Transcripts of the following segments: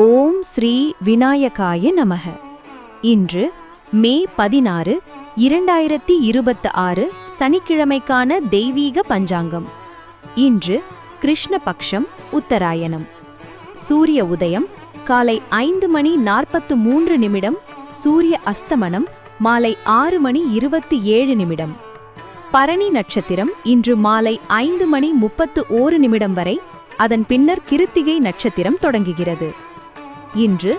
ஓம் ஸ்ரீ விநாயகாய நமக. இன்று மே 16, 2026 சனிக்கிழமைக்கான தெய்வீக பஞ்சாங்கம். இன்று கிருஷ்ணபக்ஷம் உத்தராயணம். சூரிய உதயம் காலை 5:43. சூரிய அஸ்தமனம் மாலை 6:27. பரணி நட்சத்திரம் இன்று மாலை 5:31 வரை, அதன் பின்னர் கிருத்திகை நட்சத்திரம் தொடங்குகிறது. இன்று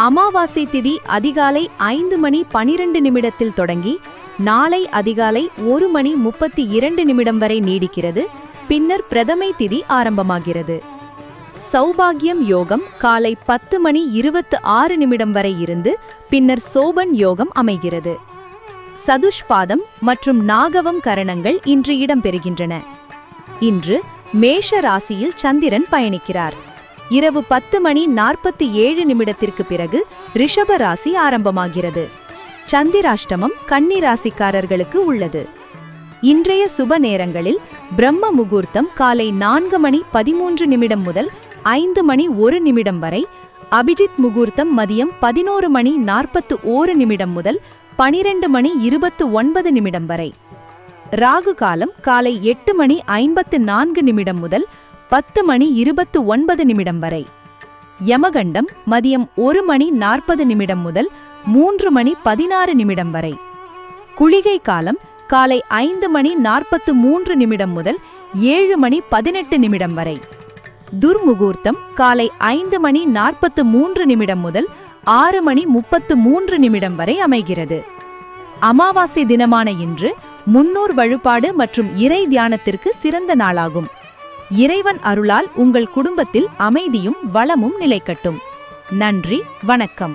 அமாவாசை திதி அதிகாலை 5:12 தொடங்கி நாளை அதிகாலை 1:32 வரை நீடிக்கிறது. பின்னர் பிரதமை திதி ஆரம்பமாகிறது. சௌபாகியம் யோகம் காலை 10:26 வரை இருந்து பின்னர் சோபன் யோகம் அமைகிறது. சதுஷ்பாதம் மற்றும் நாகவம் கரணங்கள் இன்று இடம்பெறுகின்றன. இன்று மேஷ ராசியில் சந்திரன் பயணிக்கிறார். இரவு 10:47 பிறகு ரிஷப ராசி ஆரம்பமாகிறது. சந்திராஷ்டமம் கன்னி ராசிக்காரர்களுக்கு உள்ளது. இன்றைய சுப நேரங்களில் பிரம்ம முகூர்த்தம் காலை 4:13 முதல் 5:01 வரை, அபிஜித் முகூர்த்தம் மதியம் 11:41 முதல் 12:29 வரை, ராகு காலம் காலை 8:54 முதல் 10:29 வரை, யமகண்டம் மதியம் 1:40 முதல் 3:16 வரை, குளிகை காலம் காலை 5:43 முதல் 7:18 வரை, துர்முகூர்த்தம் காலை 5:43 முதல் 6:33 வரை அமைகிறது. அமாவாசை தினமான இன்று முன்னோர் வழிபாடு மற்றும் இறை தியானத்திற்கு சிறந்த நாளாகும். இறைவன் அருளால் உங்கள் குடும்பத்தில் அமைதியும் வளமும் நிலைக்கட்டும். நன்றி, வணக்கம்.